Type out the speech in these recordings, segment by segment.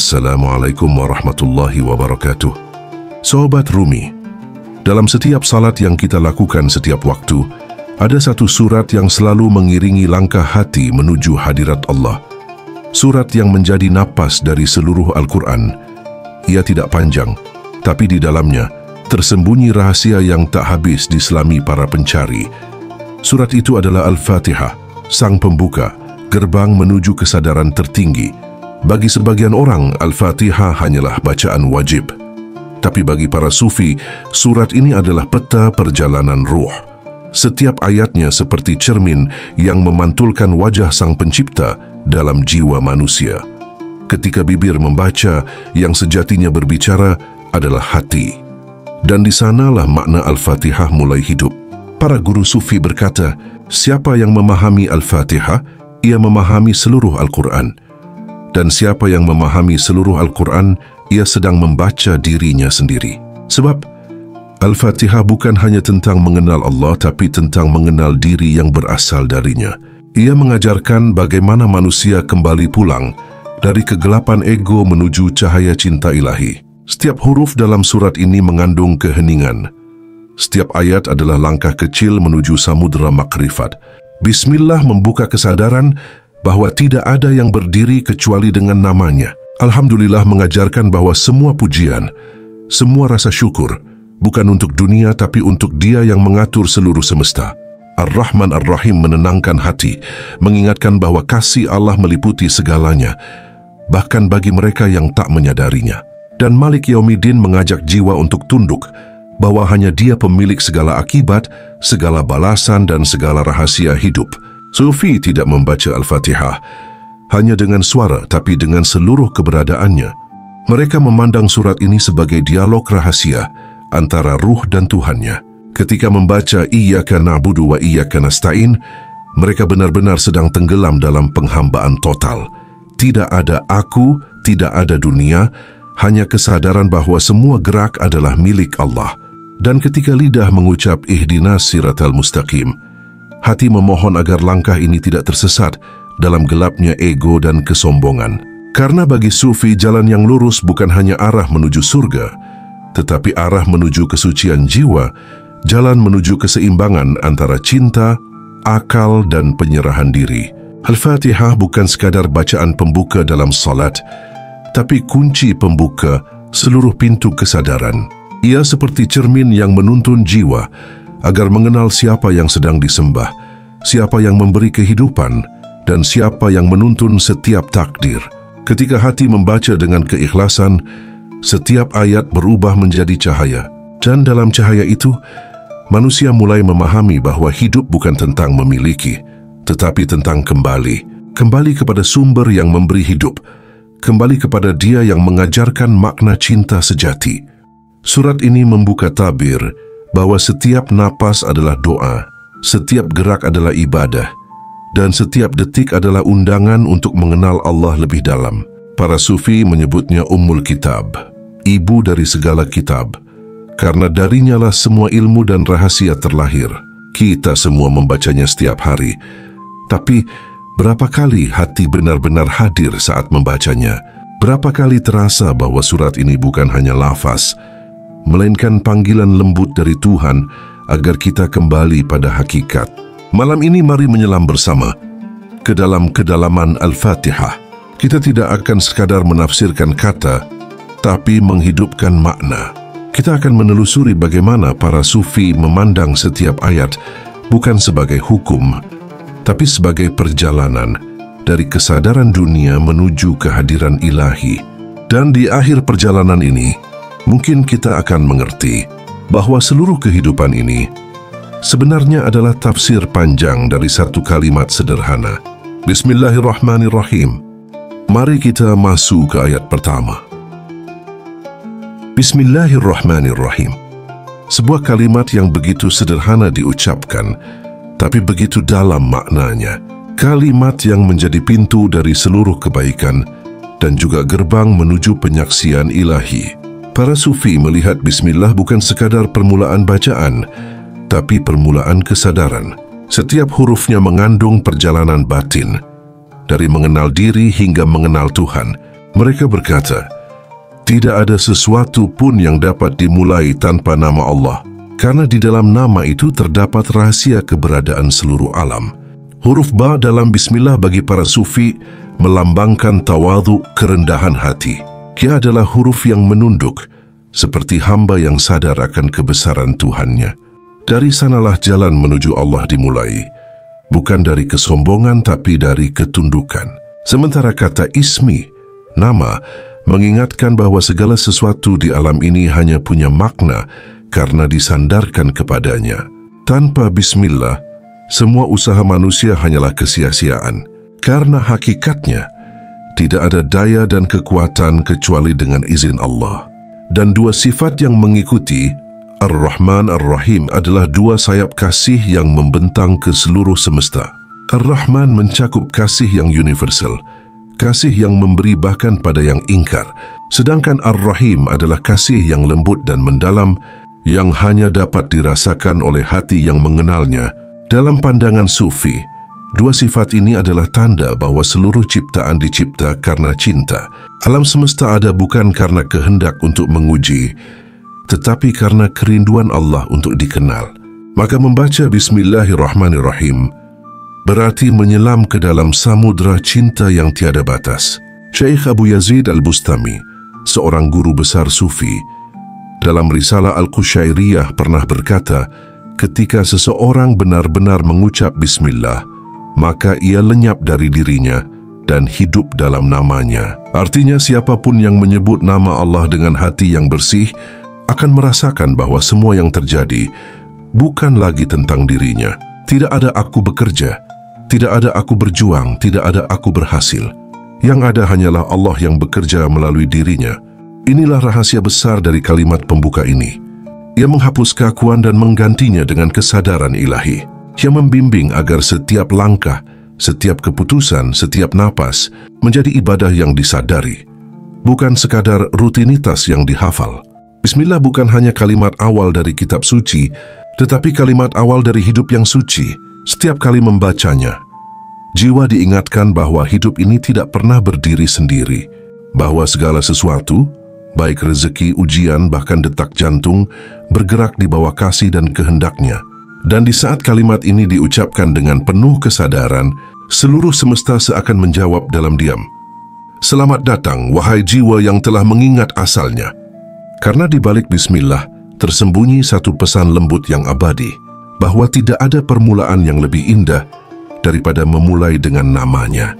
Assalamualaikum warahmatullahi wabarakatuh. Sobat Rumi, dalam setiap salat yang kita lakukan setiap waktu, ada satu surat yang selalu mengiringi langkah hati menuju hadirat Allah. Surat yang menjadi napas dari seluruh Al-Quran. Ia tidak panjang, tapi di dalamnya tersembunyi rahasia yang tak habis diselami para pencari. Surat itu adalah Al-Fatihah, sang pembuka, gerbang menuju kesadaran tertinggi. Bagi sebagian orang, Al-Fatihah hanyalah bacaan wajib. Tapi bagi para sufi, surat ini adalah peta perjalanan ruh. Setiap ayatnya seperti cermin yang memantulkan wajah Sang Pencipta dalam jiwa manusia. Ketika bibir membaca, yang sejatinya berbicara adalah hati. Dan di sanalah makna Al-Fatihah mulai hidup. Para guru sufi berkata, siapa yang memahami Al-Fatihah, ia memahami seluruh Al-Quran. Dan siapa yang memahami seluruh Al-Quran, ia sedang membaca dirinya sendiri. Sebab Al-Fatihah bukan hanya tentang mengenal Allah, tapi tentang mengenal diri yang berasal darinya. Ia mengajarkan bagaimana manusia kembali pulang dari kegelapan ego menuju cahaya cinta ilahi. Setiap huruf dalam surat ini mengandung keheningan. Setiap ayat adalah langkah kecil menuju samudera makrifat. Bismillah membuka kesadaran bahwa tidak ada yang berdiri kecuali dengan namanya. Alhamdulillah mengajarkan bahwa semua pujian, semua rasa syukur, bukan untuk dunia tapi untuk Dia yang mengatur seluruh semesta. Ar-Rahman Ar-Rahim menenangkan hati, mengingatkan bahwa kasih Allah meliputi segalanya, bahkan bagi mereka yang tak menyadarinya. Dan Malik Yaumiddin mengajak jiwa untuk tunduk, bahwa hanya Dia pemilik segala akibat, segala balasan dan segala rahasia hidup. Sufi tidak membaca Al-Fatihah hanya dengan suara, tapi dengan seluruh keberadaannya. Mereka memandang surat ini sebagai dialog rahasia antara ruh dan Tuhannya. Ketika membaca Iyyaka na'budu wa iyyaka nasta'in, mereka benar-benar sedang tenggelam dalam penghambaan total. Tidak ada aku, tidak ada dunia, hanya kesadaran bahwa semua gerak adalah milik Allah. Dan ketika lidah mengucap Ihdinas siratal mustaqim, hati memohon agar langkah ini tidak tersesat dalam gelapnya ego dan kesombongan. Karena bagi sufi, jalan yang lurus bukan hanya arah menuju surga, tetapi arah menuju kesucian jiwa, jalan menuju keseimbangan antara cinta, akal, dan penyerahan diri. Al-Fatihah bukan sekadar bacaan pembuka dalam salat, tapi kunci pembuka seluruh pintu kesadaran. Ia seperti cermin yang menuntun jiwa agar mengenal siapa yang sedang disembah, siapa yang memberi kehidupan, dan siapa yang menuntun setiap takdir. Ketika hati membaca dengan keikhlasan, setiap ayat berubah menjadi cahaya. Dan dalam cahaya itu, manusia mulai memahami bahwa hidup bukan tentang memiliki, tetapi tentang kembali. Kembali kepada sumber yang memberi hidup, kembali kepada Dia yang mengajarkan makna cinta sejati. Surat ini membuka tabir bahwa setiap napas adalah doa, setiap gerak adalah ibadah, dan setiap detik adalah undangan untuk mengenal Allah lebih dalam. Para sufi menyebutnya Ummul Kitab, ibu dari segala kitab, karena darinya lah semua ilmu dan rahasia terlahir. Kita semua membacanya setiap hari, tapi berapa kali hati benar-benar hadir saat membacanya? Berapa kali terasa bahwa surat ini bukan hanya lafaz, melainkan panggilan lembut dari Tuhan agar kita kembali pada hakikat. Malam ini mari menyelam bersama ke dalam kedalaman Al-Fatihah. Kita tidak akan sekadar menafsirkan kata, tapi menghidupkan makna. Kita akan menelusuri bagaimana para sufi memandang setiap ayat bukan sebagai hukum, tapi sebagai perjalanan dari kesadaran dunia menuju kehadiran ilahi. Dan di akhir perjalanan ini, mungkin kita akan mengerti bahwa seluruh kehidupan ini sebenarnya adalah tafsir panjang dari satu kalimat sederhana. Bismillahirrahmanirrahim. Mari kita masuk ke ayat pertama. Bismillahirrahmanirrahim. Sebuah kalimat yang begitu sederhana diucapkan, tapi begitu dalam maknanya. Kalimat yang menjadi pintu dari seluruh kebaikan dan juga gerbang menuju penyaksian ilahi. Para sufi melihat bismillah bukan sekadar permulaan bacaan, tapi permulaan kesadaran. Setiap hurufnya mengandung perjalanan batin, dari mengenal diri hingga mengenal Tuhan. Mereka berkata, tidak ada sesuatu pun yang dapat dimulai tanpa nama Allah, karena di dalam nama itu terdapat rahasia keberadaan seluruh alam. Huruf ba dalam bismillah bagi para sufi melambangkan tawadhu, kerendahan hati. Ia adalah huruf yang menunduk, seperti hamba yang sadar akan kebesaran Tuhannya. Dari sanalah jalan menuju Allah dimulai, bukan dari kesombongan tapi dari ketundukan. Sementara kata ismi, nama, mengingatkan bahwa segala sesuatu di alam ini hanya punya makna karena disandarkan kepadanya. Tanpa bismillah, semua usaha manusia hanyalah kesia-siaan. Karena hakikatnya, tidak ada daya dan kekuatan kecuali dengan izin Allah. Dan dua sifat yang mengikuti, Ar-Rahman Ar-Rahim, adalah dua sayap kasih yang membentang ke seluruh semesta. Ar-Rahman mencakup kasih yang universal, kasih yang memberi bahkan pada yang ingkar. Sedangkan Ar-Rahim adalah kasih yang lembut dan mendalam yang hanya dapat dirasakan oleh hati yang mengenalnya. Dalam pandangan sufi, dua sifat ini adalah tanda bahwa seluruh ciptaan dicipta karena cinta. Alam semesta ada bukan karena kehendak untuk menguji, tetapi karena kerinduan Allah untuk dikenal. Maka membaca Bismillahirrahmanirrahim berarti menyelam ke dalam samudera cinta yang tiada batas. Syekh Abu Yazid Al-Bustami, seorang guru besar sufi, dalam risalah Al-Qushairiyah pernah berkata, ketika seseorang benar-benar mengucap bismillah, maka ia lenyap dari dirinya dan hidup dalam namanya. Artinya siapapun yang menyebut nama Allah dengan hati yang bersih akan merasakan bahwa semua yang terjadi bukan lagi tentang dirinya. Tidak ada aku bekerja, tidak ada aku berjuang, tidak ada aku berhasil. Yang ada hanyalah Allah yang bekerja melalui dirinya. Inilah rahasia besar dari kalimat pembuka ini. Ia menghapus keakuan dan menggantinya dengan kesadaran ilahi yang membimbing agar setiap langkah, setiap keputusan, setiap napas menjadi ibadah yang disadari, bukan sekadar rutinitas yang dihafal. Bismillah bukan hanya kalimat awal dari kitab suci, tetapi kalimat awal dari hidup yang suci. Setiap kali membacanya, jiwa diingatkan bahwa hidup ini tidak pernah berdiri sendiri, bahwa segala sesuatu, baik rezeki, ujian, bahkan detak jantung, bergerak di bawah kasih dan kehendaknya. Dan di saat kalimat ini diucapkan dengan penuh kesadaran, seluruh semesta seakan menjawab dalam diam. Selamat datang, wahai jiwa yang telah mengingat asalnya. Karena di balik bismillah tersembunyi satu pesan lembut yang abadi, bahwa tidak ada permulaan yang lebih indah daripada memulai dengan namanya.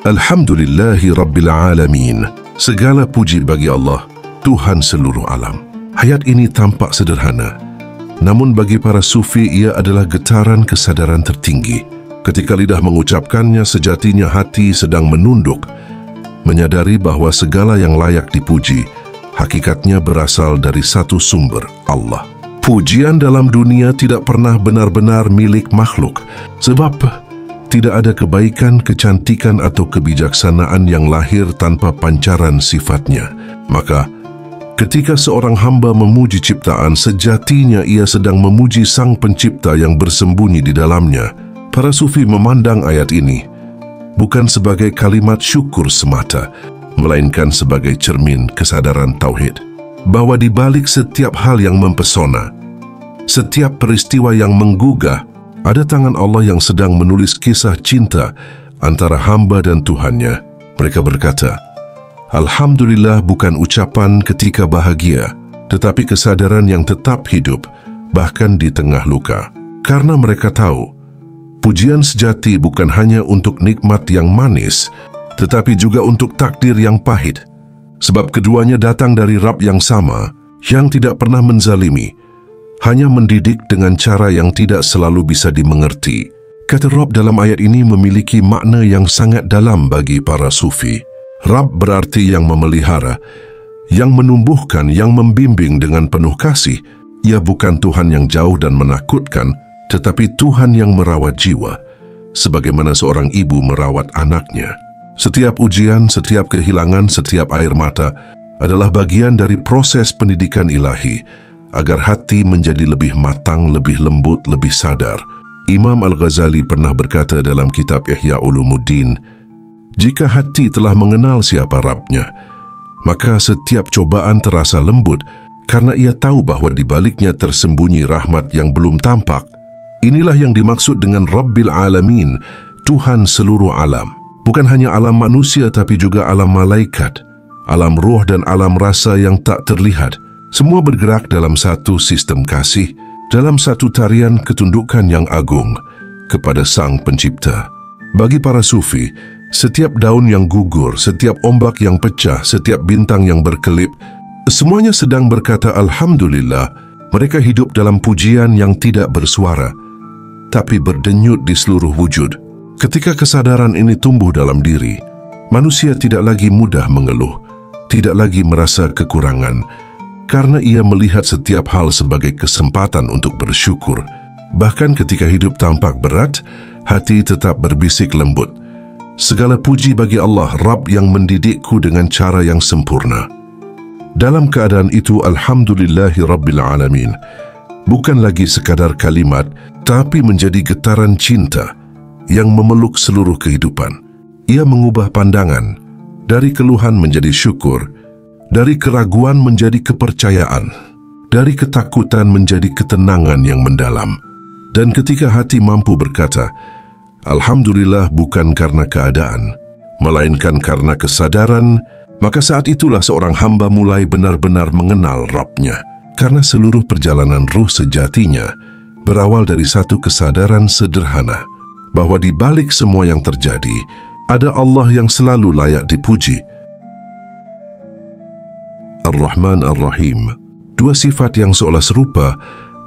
Alhamdulillahi Rabbil Alamin. Segala puji bagi Allah, Tuhan seluruh alam. Ayat ini tampak sederhana, namun bagi para sufi ia adalah getaran kesadaran tertinggi. Ketika lidah mengucapkannya, sejatinya hati sedang menunduk, menyadari bahwa segala yang layak dipuji hakikatnya berasal dari satu sumber, Allah. Pujian dalam dunia tidak pernah benar-benar milik makhluk, sebab tidak ada kebaikan, kecantikan atau kebijaksanaan yang lahir tanpa pancaran sifatnya. Maka, ketika seorang hamba memuji ciptaan, sejatinya ia sedang memuji Sang Pencipta yang bersembunyi di dalamnya. Para sufi memandang ayat ini bukan sebagai kalimat syukur semata, melainkan sebagai cermin kesadaran tauhid, bahwa di balik setiap hal yang mempesona, setiap peristiwa yang menggugah, ada tangan Allah yang sedang menulis kisah cinta antara hamba dan Tuhannya. Mereka berkata, Alhamdulillah bukan ucapan ketika bahagia, tetapi kesadaran yang tetap hidup, bahkan di tengah luka. Karena mereka tahu, pujian sejati bukan hanya untuk nikmat yang manis, tetapi juga untuk takdir yang pahit. Sebab keduanya datang dari Rabb yang sama, yang tidak pernah menzalimi, hanya mendidik dengan cara yang tidak selalu bisa dimengerti. Kata Rabb dalam ayat ini memiliki makna yang sangat dalam bagi para sufi. Rabb berarti yang memelihara, yang menumbuhkan, yang membimbing dengan penuh kasih. Ia bukan Tuhan yang jauh dan menakutkan, tetapi Tuhan yang merawat jiwa, sebagaimana seorang ibu merawat anaknya. Setiap ujian, setiap kehilangan, setiap air mata adalah bagian dari proses pendidikan ilahi, agar hati menjadi lebih matang, lebih lembut, lebih sadar. Imam Al-Ghazali pernah berkata dalam kitab Ihya Ulumuddin, Jika hati telah mengenal siapa Rabb-Nya, maka setiap cobaan terasa lembut karena ia tahu bahwa di baliknya tersembunyi rahmat yang belum tampak. Inilah yang dimaksud dengan Rabbil Alamin, Tuhan seluruh alam. Bukan hanya alam manusia tapi juga alam malaikat, alam ruh dan alam rasa yang tak terlihat. Semua bergerak dalam satu sistem kasih, dalam satu tarian ketundukan yang agung kepada Sang Pencipta. Bagi para sufi, setiap daun yang gugur, setiap ombak yang pecah, setiap bintang yang berkelip, semuanya sedang berkata Alhamdulillah. Mereka hidup dalam pujian yang tidak bersuara, tapi berdenyut di seluruh wujud. Ketika kesadaran ini tumbuh dalam diri, manusia tidak lagi mudah mengeluh, tidak lagi merasa kekurangan, karena ia melihat setiap hal sebagai kesempatan untuk bersyukur. Bahkan ketika hidup tampak berat, hati tetap berbisik lembut. Segala puji bagi Allah, Rabb yang mendidikku dengan cara yang sempurna. Dalam keadaan itu, Alhamdulillahi Rabbil Alamin bukan lagi sekadar kalimat, tapi menjadi getaran cinta yang memeluk seluruh kehidupan. Ia mengubah pandangan dari keluhan menjadi syukur, dari keraguan menjadi kepercayaan, dari ketakutan menjadi ketenangan yang mendalam. Dan ketika hati mampu berkata, Alhamdulillah bukan karena keadaan, melainkan karena kesadaran, maka saat itulah seorang hamba mulai benar-benar mengenal Rabb-Nya. Karena seluruh perjalanan ruh sejatinya berawal dari satu kesadaran sederhana, bahwa di balik semua yang terjadi, ada Allah yang selalu layak dipuji. Ar-Rahman Ar-Rahim, dua sifat yang seolah serupa,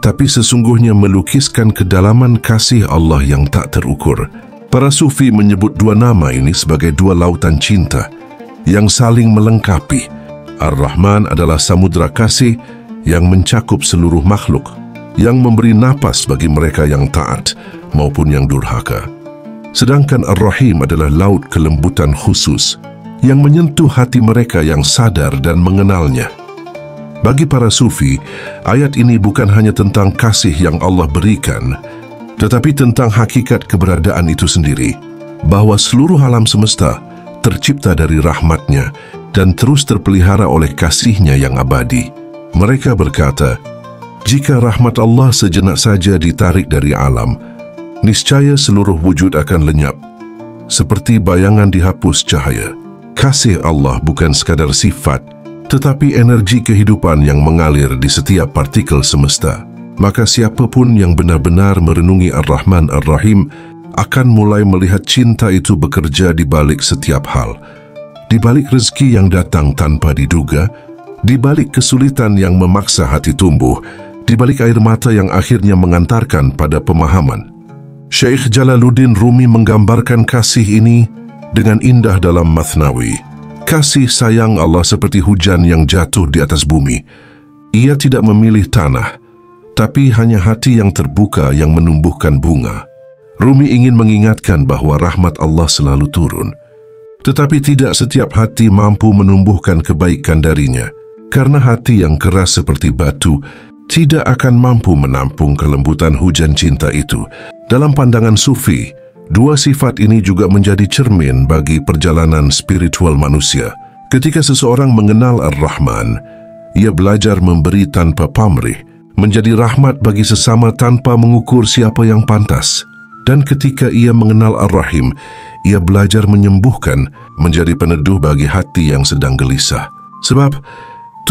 tapi sesungguhnya melukiskan kedalaman kasih Allah yang tak terukur. Para sufi menyebut dua nama ini sebagai dua lautan cinta yang saling melengkapi. Ar-Rahman adalah samudra kasih yang mencakup seluruh makhluk, yang memberi napas bagi mereka yang taat maupun yang durhaka. Sedangkan Ar-Rahim adalah laut kelembutan khusus yang menyentuh hati mereka yang sadar dan mengenalnya. Bagi para sufi, ayat ini bukan hanya tentang kasih yang Allah berikan, tetapi tentang hakikat keberadaan itu sendiri, bahwa seluruh alam semesta tercipta dari rahmat-Nya dan terus terpelihara oleh kasih-Nya yang abadi. Mereka berkata, jika rahmat Allah sejenak saja ditarik dari alam, niscaya seluruh wujud akan lenyap, seperti bayangan dihapus cahaya. Kasih Allah bukan sekadar sifat, tetapi energi kehidupan yang mengalir di setiap partikel semesta. Maka siapapun yang benar-benar merenungi Ar-Rahman Ar-Rahim akan mulai melihat cinta itu bekerja di balik setiap hal, di balik rezeki yang datang tanpa diduga, di balik kesulitan yang memaksa hati tumbuh, di balik air mata yang akhirnya mengantarkan pada pemahaman. Syekh Jalaluddin Rumi menggambarkan kasih ini dengan indah dalam Mathnawi. Kasih sayang Allah seperti hujan yang jatuh di atas bumi. Ia tidak memilih tanah, tapi hanya hati yang terbuka yang menumbuhkan bunga. Rumi ingin mengingatkan bahwa rahmat Allah selalu turun, tetapi tidak setiap hati mampu menumbuhkan kebaikan darinya, karena hati yang keras seperti batu tidak akan mampu menampung kelembutan hujan cinta itu. Dalam pandangan sufi, dua sifat ini juga menjadi cermin bagi perjalanan spiritual manusia. Ketika seseorang mengenal Ar-Rahman, ia belajar memberi tanpa pamrih, menjadi rahmat bagi sesama tanpa mengukur siapa yang pantas. Dan ketika ia mengenal Ar-Rahim, ia belajar menyembuhkan, menjadi peneduh bagi hati yang sedang gelisah. Sebab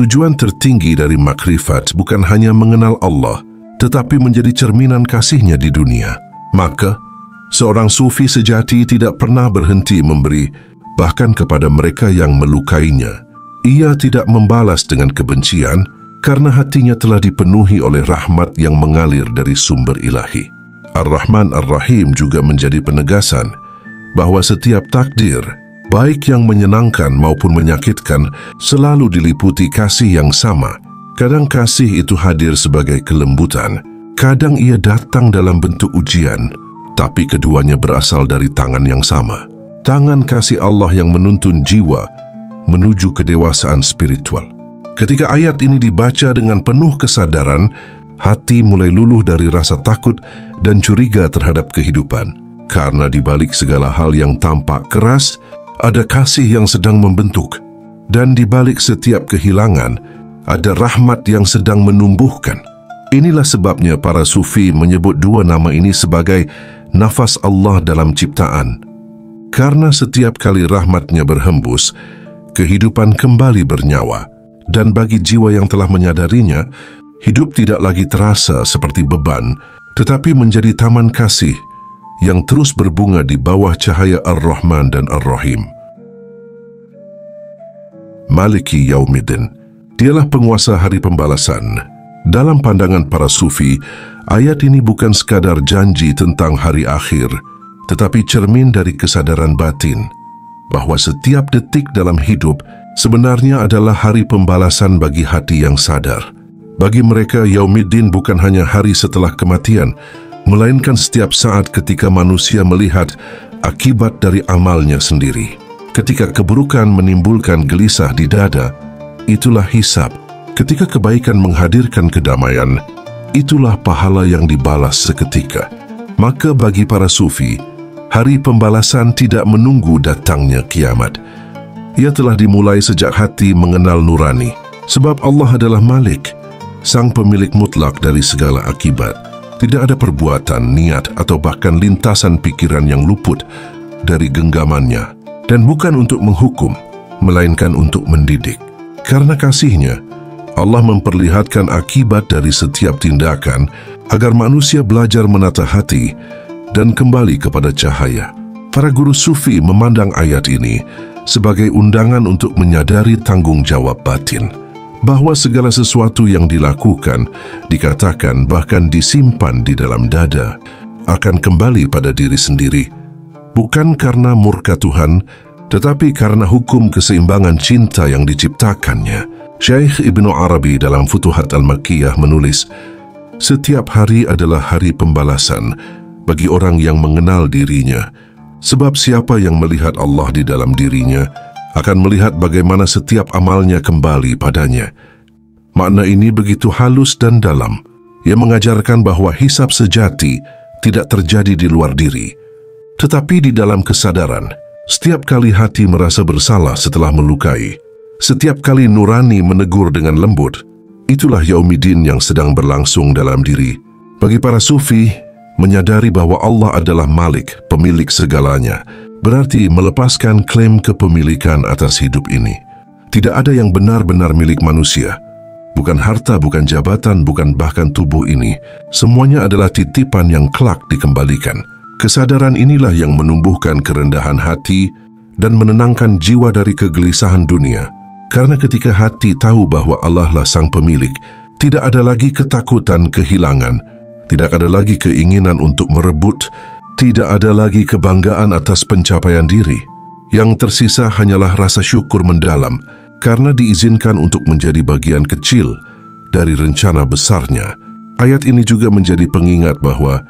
tujuan tertinggi dari makrifat bukan hanya mengenal Allah, tetapi menjadi cerminan kasih-Nya di dunia. Maka, seorang sufi sejati tidak pernah berhenti memberi, bahkan kepada mereka yang melukainya. Ia tidak membalas dengan kebencian, karena hatinya telah dipenuhi oleh rahmat yang mengalir dari sumber ilahi. Ar-Rahman Ar-Rahim juga menjadi penegasan bahwa setiap takdir, baik yang menyenangkan maupun menyakitkan, selalu diliputi kasih yang sama. Kadang kasih itu hadir sebagai kelembutan, kadang ia datang dalam bentuk ujian, tapi keduanya berasal dari tangan yang sama. Tangan kasih Allah yang menuntun jiwa menuju kedewasaan spiritual. Ketika ayat ini dibaca dengan penuh kesadaran, hati mulai luluh dari rasa takut dan curiga terhadap kehidupan. Karena di balik segala hal yang tampak keras, ada kasih yang sedang membentuk, dan di balik setiap kehilangan, ada rahmat yang sedang menumbuhkan. Inilah sebabnya para sufi menyebut dua nama ini sebagai nafas Allah dalam ciptaan. Karena setiap kali rahmatnya berhembus, kehidupan kembali bernyawa. Dan bagi jiwa yang telah menyadarinya, hidup tidak lagi terasa seperti beban, tetapi menjadi taman kasih yang terus berbunga di bawah cahaya Ar-Rahman dan Ar-Rahim. Maliki Yaumiddin, dialah penguasa hari pembalasan. Dalam pandangan para sufi, ayat ini bukan sekadar janji tentang hari akhir, tetapi cermin dari kesadaran batin bahwa setiap detik dalam hidup sebenarnya adalah hari pembalasan bagi hati yang sadar. Bagi mereka, Yaumiddin bukan hanya hari setelah kematian, melainkan setiap saat ketika manusia melihat akibat dari amalnya sendiri. Ketika keburukan menimbulkan gelisah di dada, itulah hisab. Ketika kebaikan menghadirkan kedamaian, itulah pahala yang dibalas seketika. Maka bagi para sufi, hari pembalasan tidak menunggu datangnya kiamat. Ia telah dimulai sejak hati mengenal nurani, sebab Allah adalah Malik, sang pemilik mutlak dari segala akibat. Tidak ada perbuatan, niat, atau bahkan lintasan pikiran yang luput dari genggamannya. Dan bukan untuk menghukum, melainkan untuk mendidik. Karena kasihnya, Allah memperlihatkan akibat dari setiap tindakan agar manusia belajar menata hati dan kembali kepada cahaya. Para guru sufi memandang ayat ini sebagai undangan untuk menyadari tanggung jawab batin, bahwa segala sesuatu yang dilakukan, dikatakan, bahkan disimpan di dalam dada, akan kembali pada diri sendiri. Bukan karena murka Tuhan, tetapi karena hukum keseimbangan cinta yang diciptakannya. Syekh Ibnu Arabi dalam Futuhat Al-Makkiyah menulis, setiap hari adalah hari pembalasan bagi orang yang mengenal dirinya, sebab siapa yang melihat Allah di dalam dirinya akan melihat bagaimana setiap amalnya kembali padanya. Makna ini begitu halus dan dalam. Ia mengajarkan bahwa hisab sejati tidak terjadi di luar diri, tetapi di dalam kesadaran. Setiap kali hati merasa bersalah setelah melukai, setiap kali nurani menegur dengan lembut, itulah Yaumiddin yang sedang berlangsung dalam diri. Bagi para sufi, menyadari bahwa Allah adalah Malik, pemilik segalanya, berarti melepaskan klaim kepemilikan atas hidup ini. Tidak ada yang benar-benar milik manusia. Bukan harta, bukan jabatan, bukan bahkan tubuh ini. Semuanya adalah titipan yang kelak dikembalikan. Kesadaran inilah yang menumbuhkan kerendahan hati dan menenangkan jiwa dari kegelisahan dunia. Karena ketika hati tahu bahwa Allah lah sang pemilik, tidak ada lagi ketakutan kehilangan, tidak ada lagi keinginan untuk merebut, tidak ada lagi kebanggaan atas pencapaian diri. Yang tersisa hanyalah rasa syukur mendalam karena diizinkan untuk menjadi bagian kecil dari rencana besarnya. Ayat ini juga menjadi pengingat bahwa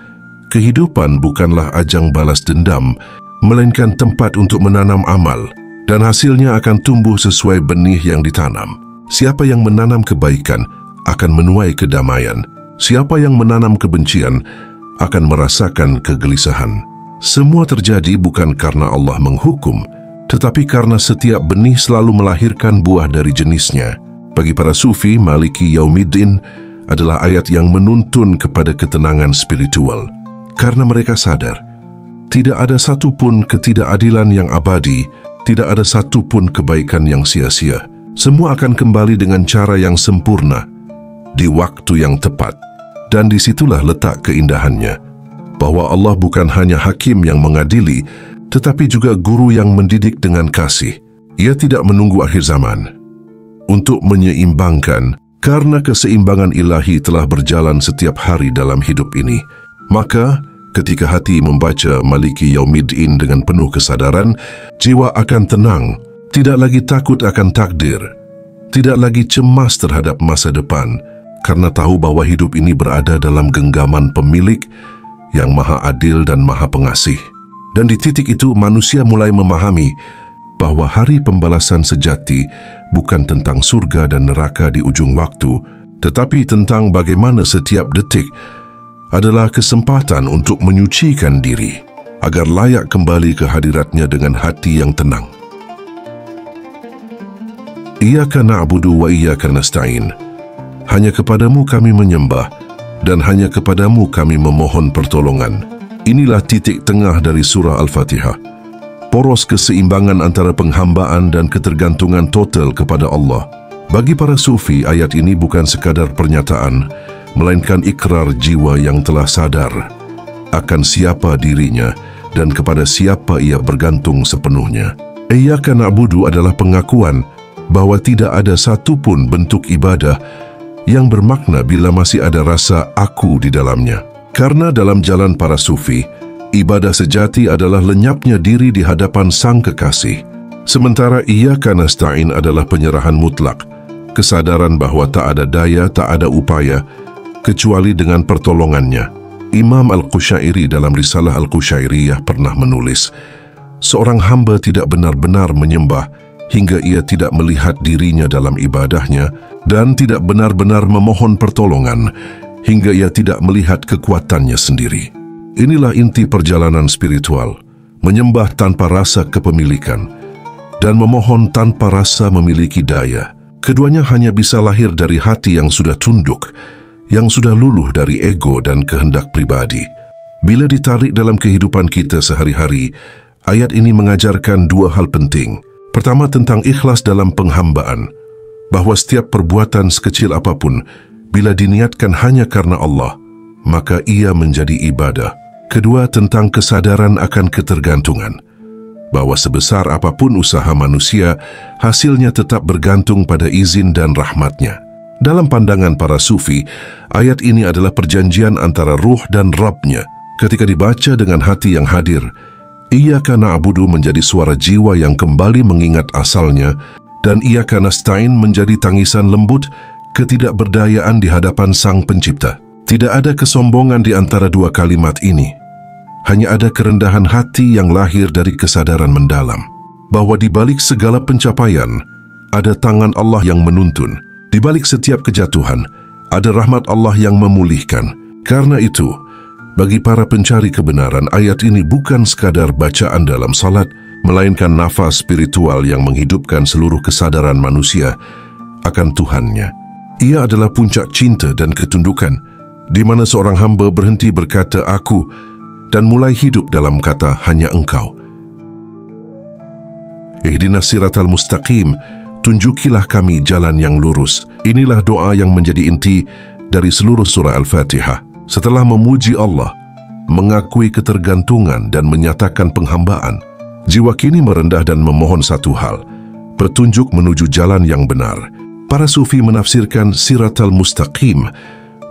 kehidupan bukanlah ajang balas dendam, melainkan tempat untuk menanam amal, dan hasilnya akan tumbuh sesuai benih yang ditanam. Siapa yang menanam kebaikan akan menuai kedamaian. Siapa yang menanam kebencian akan merasakan kegelisahan. Semua terjadi bukan karena Allah menghukum, tetapi karena setiap benih selalu melahirkan buah dari jenisnya. Bagi para sufi, Maliki Yaumiddin adalah ayat yang menuntun kepada ketenangan spiritual. Karena mereka sadar, tidak ada satupun ketidakadilan yang abadi, tidak ada satupun kebaikan yang sia-sia. Semua akan kembali dengan cara yang sempurna, di waktu yang tepat. Dan disitulah letak keindahannya, bahwa Allah bukan hanya hakim yang mengadili, tetapi juga guru yang mendidik dengan kasih. Ia tidak menunggu akhir zaman untuk menyeimbangkan, karena keseimbangan ilahi telah berjalan setiap hari dalam hidup ini. Maka, ketika hati membaca Maliki Yaumiddin dengan penuh kesadaran, jiwa akan tenang, tidak lagi takut akan takdir, tidak lagi cemas terhadap masa depan, karena tahu bahwa hidup ini berada dalam genggaman pemilik yang maha adil dan maha pengasih. Dan di titik itu manusia mulai memahami bahwa hari pembalasan sejati bukan tentang surga dan neraka di ujung waktu, tetapi tentang bagaimana setiap detik adalah kesempatan untuk menyucikan diri agar layak kembali ke hadiratnya dengan hati yang tenang. Iyyaka na'budu wa iyyaka nasta'in. Hanya kepadamu kami menyembah dan hanya kepadamu kami memohon pertolongan. Inilah titik tengah dari surah Al-Fatihah. Poros keseimbangan antara penghambaan dan ketergantungan total kepada Allah. Bagi para sufi, ayat ini bukan sekadar pernyataan, melainkan ikrar jiwa yang telah sadar akan siapa dirinya dan kepada siapa ia bergantung sepenuhnya. Iyyaka na'budu adalah pengakuan bahwa tidak ada satupun bentuk ibadah yang bermakna bila masih ada rasa aku di dalamnya. Karena dalam jalan para sufi, ibadah sejati adalah lenyapnya diri di hadapan Sang Kekasih. Sementara iyyaka nasta'in adalah penyerahan mutlak, kesadaran bahwa tak ada daya, tak ada upaya, kecuali dengan pertolongannya. Imam Al-Qushairi dalam Risalah Al-Qushairiyah pernah menulis, seorang hamba tidak benar-benar menyembah hingga ia tidak melihat dirinya dalam ibadahnya dan tidak benar-benar memohon pertolongan hingga ia tidak melihat kekuatannya sendiri. Inilah inti perjalanan spiritual, menyembah tanpa rasa kepemilikan dan memohon tanpa rasa memiliki daya. Keduanya hanya bisa lahir dari hati yang sudah tunduk, yang sudah luluh dari ego dan kehendak pribadi. Bila ditarik dalam kehidupan kita sehari-hari, ayat ini mengajarkan dua hal penting. Pertama, tentang ikhlas dalam penghambaan, bahwa setiap perbuatan sekecil apapun, bila diniatkan hanya karena Allah, maka ia menjadi ibadah. Kedua, tentang kesadaran akan ketergantungan, bahwa sebesar apapun usaha manusia, hasilnya tetap bergantung pada izin dan rahmatnya. Dalam pandangan para sufi, ayat ini adalah perjanjian antara ruh dan Rabb-nya. Ketika dibaca dengan hati yang hadir, Iyyaka na'budu menjadi suara jiwa yang kembali mengingat asalnya, dan Iyyaka nasta'in menjadi tangisan lembut ketidakberdayaan di hadapan Sang Pencipta. Tidak ada kesombongan di antara dua kalimat ini. Hanya ada kerendahan hati yang lahir dari kesadaran mendalam, bahwa di balik segala pencapaian, ada tangan Allah yang menuntun. Di balik setiap kejatuhan, ada rahmat Allah yang memulihkan. Karena itu, bagi para pencari kebenaran, ayat ini bukan sekadar bacaan dalam salat, melainkan nafas spiritual yang menghidupkan seluruh kesadaran manusia akan Tuhannya. Ia adalah puncak cinta dan ketundukan, di mana seorang hamba berhenti berkata aku dan mulai hidup dalam kata hanya Engkau. Ihdinas siratal mustaqim, tunjukilah kami jalan yang lurus. Inilah doa yang menjadi inti dari seluruh surah Al-Fatihah. Setelah memuji Allah, mengakui ketergantungan dan menyatakan penghambaan, jiwa kini merendah dan memohon satu hal, petunjuk menuju jalan yang benar. Para sufi menafsirkan siratal mustaqim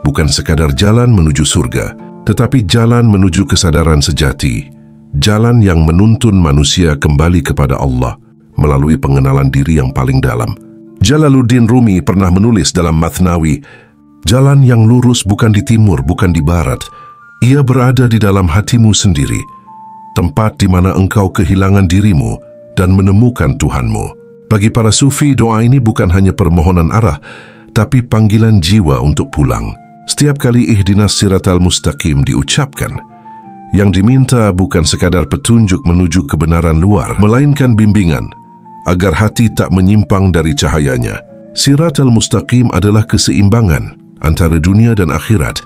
bukan sekadar jalan menuju surga, tetapi jalan menuju kesadaran sejati, jalan yang menuntun manusia kembali kepada Allah melalui pengenalan diri yang paling dalam. Jalaluddin Rumi pernah menulis dalam Mathnawi, jalan yang lurus bukan di timur, bukan di barat. Ia berada di dalam hatimu sendiri, tempat di mana engkau kehilangan dirimu dan menemukan Tuhanmu. Bagi para sufi, doa ini bukan hanya permohonan arah, tapi panggilan jiwa untuk pulang. Setiap kali ihdinas siratal mustaqim diucapkan, yang diminta bukan sekadar petunjuk menuju kebenaran luar, melainkan bimbingan agar hati tak menyimpang dari cahayanya. Siratal mustaqim adalah keseimbangan antara dunia dan akhirat,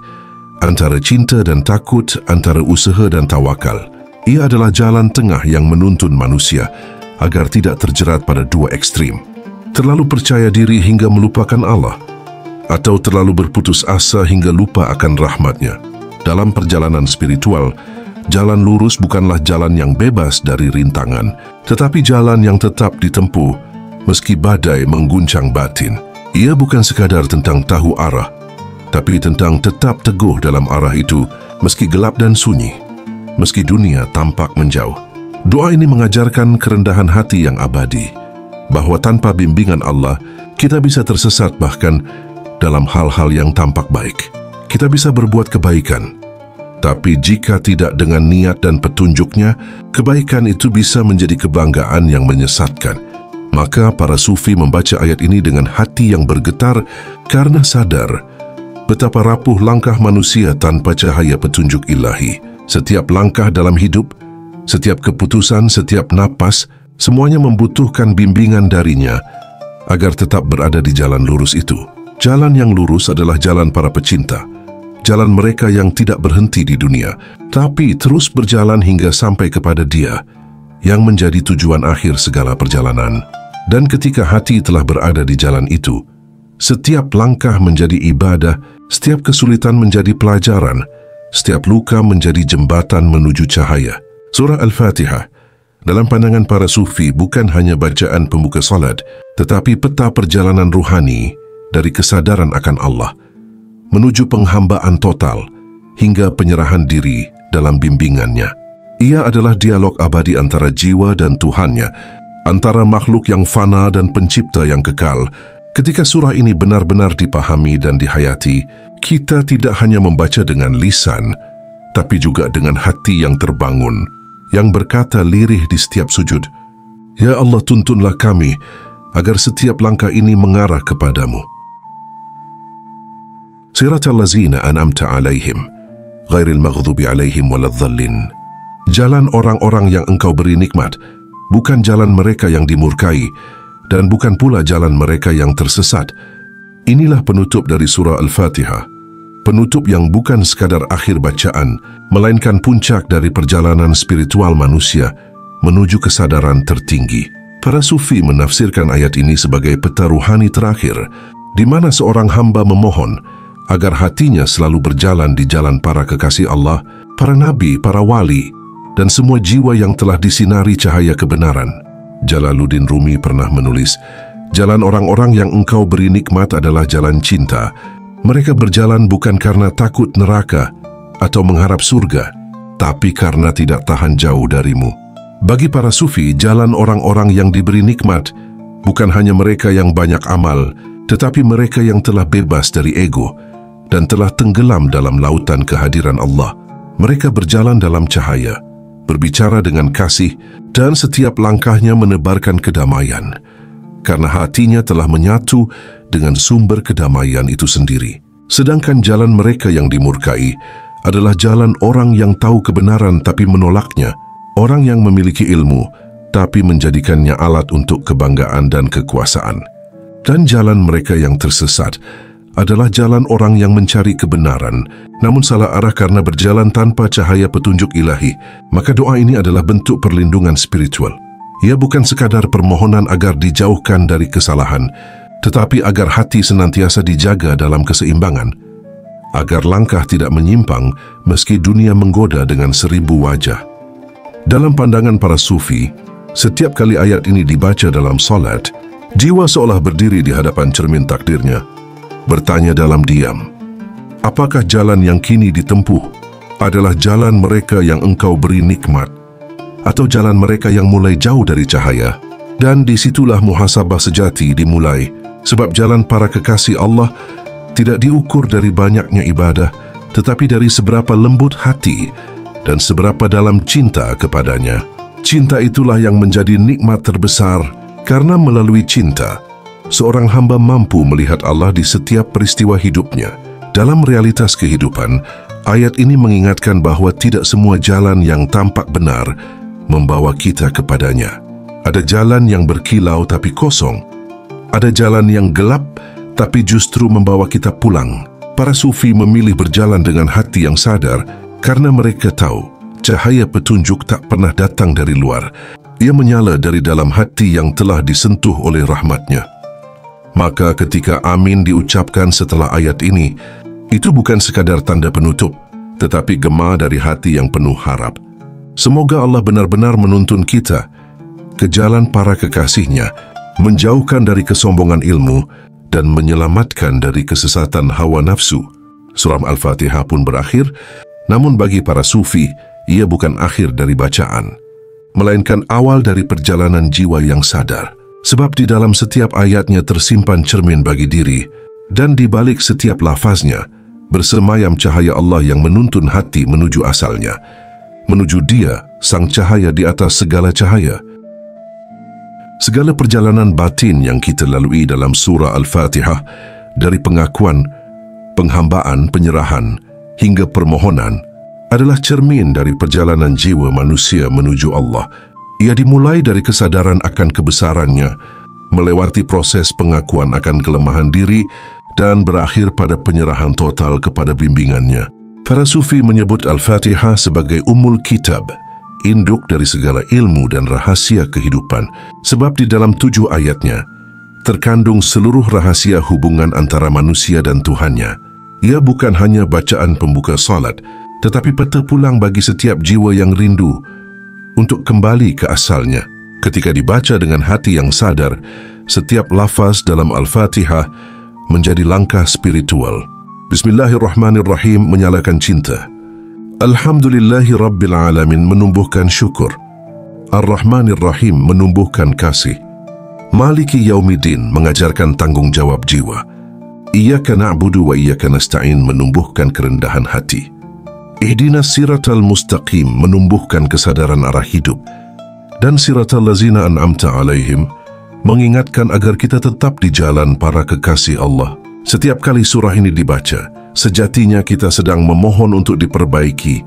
antara cinta dan takut, antara usaha dan tawakal. Ia adalah jalan tengah yang menuntun manusia agar tidak terjerat pada dua ekstrim, terlalu percaya diri hingga melupakan Allah, atau terlalu berputus asa hingga lupa akan rahmatnya. Dalam perjalanan spiritual, jalan lurus bukanlah jalan yang bebas dari rintangan, tetapi jalan yang tetap ditempuh meski badai mengguncang batin. Ia bukan sekadar tentang tahu arah, tapi tentang tetap teguh dalam arah itu meski gelap dan sunyi, meski dunia tampak menjauh. Doa ini mengajarkan kerendahan hati yang abadi, bahwa tanpa bimbingan Allah, kita bisa tersesat bahkan dalam hal-hal yang tampak baik. Kita bisa berbuat kebaikan, tapi jika tidak dengan niat dan petunjuknya, kebaikan itu bisa menjadi kebanggaan yang menyesatkan. Maka para sufi membaca ayat ini dengan hati yang bergetar karena sadar betapa rapuh langkah manusia tanpa cahaya petunjuk ilahi. Setiap langkah dalam hidup, setiap keputusan, setiap napas, semuanya membutuhkan bimbingan darinya agar tetap berada di jalan lurus itu. Jalan yang lurus adalah jalan para pecinta, jalan mereka yang tidak berhenti di dunia, tapi terus berjalan hingga sampai kepada Dia yang menjadi tujuan akhir segala perjalanan. Dan ketika hati telah berada di jalan itu, setiap langkah menjadi ibadah, setiap kesulitan menjadi pelajaran, setiap luka menjadi jembatan menuju cahaya. Surah Al-Fatihah dalam pandangan para sufi bukan hanya bacaan pembuka salat, tetapi peta perjalanan ruhani dari kesadaran akan Allah menuju penghambaan total hingga penyerahan diri dalam bimbingannya. Ia adalah dialog abadi antara jiwa dan Tuhannya, antara makhluk yang fana dan pencipta yang kekal. Ketika surah ini benar-benar dipahami dan dihayati, kita tidak hanya membaca dengan lisan, tapi juga dengan hati yang terbangun, yang berkata lirih di setiap sujud, "Ya Allah, tuntunlah kami agar setiap langkah ini mengarah kepadamu." Siratal lazina an'amta alaihim, ghairil maghdubi alaihim waladhdallin. Jalan orang-orang yang Engkau beri nikmat, bukan jalan mereka yang dimurkai, dan bukan pula jalan mereka yang tersesat. Inilah penutup dari surah Al-Fatihah, penutup yang bukan sekadar akhir bacaan, melainkan puncak dari perjalanan spiritual manusia menuju kesadaran tertinggi. Para sufi menafsirkan ayat ini sebagai peta ruhani terakhir, di mana seorang hamba memohon agar hatinya selalu berjalan di jalan para kekasih Allah, para nabi, para wali, dan semua jiwa yang telah disinari cahaya kebenaran. Jalaluddin Rumi pernah menulis, "Jalan orang-orang yang Engkau beri nikmat adalah jalan cinta. Mereka berjalan bukan karena takut neraka atau mengharap surga, tapi karena tidak tahan jauh darimu." Bagi para sufi, jalan orang-orang yang diberi nikmat bukan hanya mereka yang banyak amal, tetapi mereka yang telah bebas dari ego dan telah tenggelam dalam lautan kehadiran Allah. Mereka berjalan dalam cahaya, berbicara dengan kasih, dan setiap langkahnya menebarkan kedamaian, karena hatinya telah menyatu dengan sumber kedamaian itu sendiri. Sedangkan jalan mereka yang dimurkai adalah jalan orang yang tahu kebenaran tapi menolaknya, orang yang memiliki ilmu tapi menjadikannya alat untuk kebanggaan dan kekuasaan. Dan jalan mereka yang tersesat adalah jalan orang yang mencari kebenaran, namun salah arah karena berjalan tanpa cahaya petunjuk ilahi. Maka doa ini adalah bentuk perlindungan spiritual. Ia bukan sekadar permohonan agar dijauhkan dari kesalahan, tetapi agar hati senantiasa dijaga dalam keseimbangan, agar langkah tidak menyimpang meski dunia menggoda dengan 1000 wajah. Dalam pandangan para sufi, setiap kali ayat ini dibaca dalam salat, jiwa seolah berdiri di hadapan cermin takdirnya, bertanya dalam diam, apakah jalan yang kini ditempuh adalah jalan mereka yang Engkau beri nikmat, atau jalan mereka yang mulai jauh dari cahaya? Dan disitulah muhasabah sejati dimulai, sebab jalan para kekasih Allah tidak diukur dari banyaknya ibadah, tetapi dari seberapa lembut hati dan seberapa dalam cinta kepadanya. Cinta itulah yang menjadi nikmat terbesar, karena melalui cinta, seorang hamba mampu melihat Allah di setiap peristiwa hidupnya. Dalam realitas kehidupan, ayat ini mengingatkan bahwa tidak semua jalan yang tampak benar membawa kita kepadanya. Ada jalan yang berkilau tapi kosong. Ada jalan yang gelap tapi justru membawa kita pulang. Para sufi memilih berjalan dengan hati yang sadar karena mereka tahu cahaya petunjuk tak pernah datang dari luar. Ia menyala dari dalam hati yang telah disentuh oleh rahmatnya. Maka ketika amin diucapkan setelah ayat ini, itu bukan sekadar tanda penutup, tetapi gema dari hati yang penuh harap. Semoga Allah benar-benar menuntun kita ke jalan para kekasihnya, menjauhkan dari kesombongan ilmu, dan menyelamatkan dari kesesatan hawa nafsu. Surah Al-Fatihah pun berakhir, namun bagi para sufi, ia bukan akhir dari bacaan, melainkan awal dari perjalanan jiwa yang sadar. Sebab di dalam setiap ayatnya tersimpan cermin bagi diri, dan di balik setiap lafaznya bersemayam cahaya Allah yang menuntun hati menuju asalnya, menuju Dia, sang cahaya di atas segala cahaya. Segala perjalanan batin yang kita lalui dalam surah Al-Fatihah, dari pengakuan, penghambaan, penyerahan, hingga permohonan, adalah cermin dari perjalanan jiwa manusia menuju Allah. Ia dimulai dari kesadaran akan kebesarannya, melewati proses pengakuan akan kelemahan diri, dan berakhir pada penyerahan total kepada bimbingannya. Para sufi menyebut Al-Fatihah sebagai Ummul Kitab, induk dari segala ilmu dan rahasia kehidupan, sebab di dalam 7 ayatnya terkandung seluruh rahasia hubungan antara manusia dan Tuhannya. Ia bukan hanya bacaan pembuka salat, tetapi peta pulang bagi setiap jiwa yang rindu untuk kembali ke asalnya. Ketika dibaca dengan hati yang sadar, setiap lafaz dalam Al-Fatihah menjadi langkah spiritual. Bismillahirrahmanirrahim menyalakan cinta. Alhamdulillahi Rabbil Alamin menumbuhkan syukur. Ar-Rahmanir-Rahim menumbuhkan kasih. Maliki Yaumiddin mengajarkan tanggung jawab jiwa. Iyyaka na'budu wa iyyaka nasta'in menumbuhkan kerendahan hati. Ihdinas siratal mustaqim menumbuhkan kesadaran arah hidup. Dan siratal lazina an'amta alaihim mengingatkan agar kita tetap di jalan para kekasih Allah. Setiap kali surah ini dibaca, sejatinya kita sedang memohon untuk diperbaiki,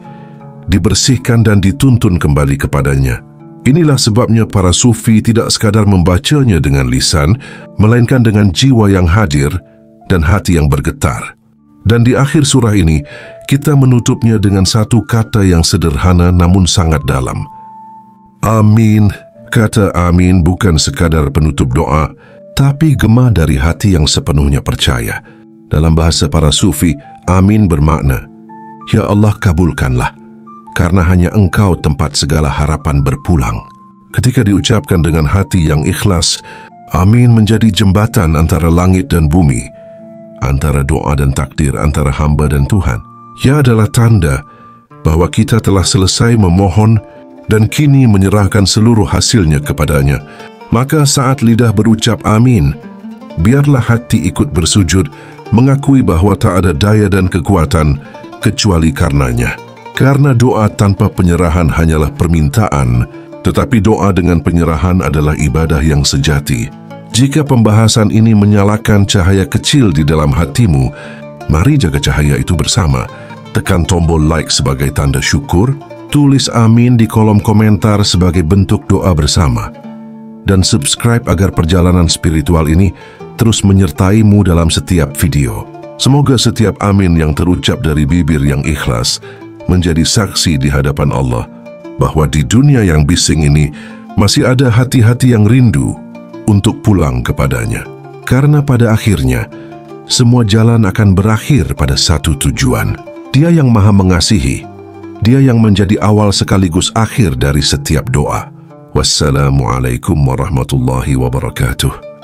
dibersihkan dan dituntun kembali kepadanya. Inilah sebabnya para sufi tidak sekadar membacanya dengan lisan, melainkan dengan jiwa yang hadir dan hati yang bergetar. Dan di akhir surah ini, kita menutupnya dengan satu kata yang sederhana namun sangat dalam. Amin. Kata amin bukan sekadar penutup doa, tapi gema dari hati yang sepenuhnya percaya. Dalam bahasa para sufi, amin bermakna, Ya Allah kabulkanlah, karena hanya Engkau tempat segala harapan berpulang. Ketika diucapkan dengan hati yang ikhlas, amin menjadi jembatan antara langit dan bumi, antara doa dan takdir, antara hamba dan Tuhan. Ia adalah tanda bahwa kita telah selesai memohon dan kini menyerahkan seluruh hasilnya kepadanya. Maka saat lidah berucap amin, biarlah hati ikut bersujud, mengakui bahwa tak ada daya dan kekuatan kecuali karenanya. Karena doa tanpa penyerahan hanyalah permintaan, tetapi doa dengan penyerahan adalah ibadah yang sejati. Jika pembahasan ini menyalakan cahaya kecil di dalam hatimu, mari jaga cahaya itu bersama. Tekan tombol like sebagai tanda syukur, tulis amin di kolom komentar sebagai bentuk doa bersama, dan subscribe agar perjalanan spiritual ini terus menyertaimu dalam setiap video. Semoga setiap amin yang terucap dari bibir yang ikhlas menjadi saksi di hadapan Allah bahwa di dunia yang bising ini masih ada hati-hati yang rindu untuk pulang kepadanya. Karena pada akhirnya semua jalan akan berakhir pada satu tujuan. Dia yang Maha Mengasihi, Dia yang menjadi awal sekaligus akhir dari setiap doa. Wassalamualaikum warahmatullahi wabarakatuh.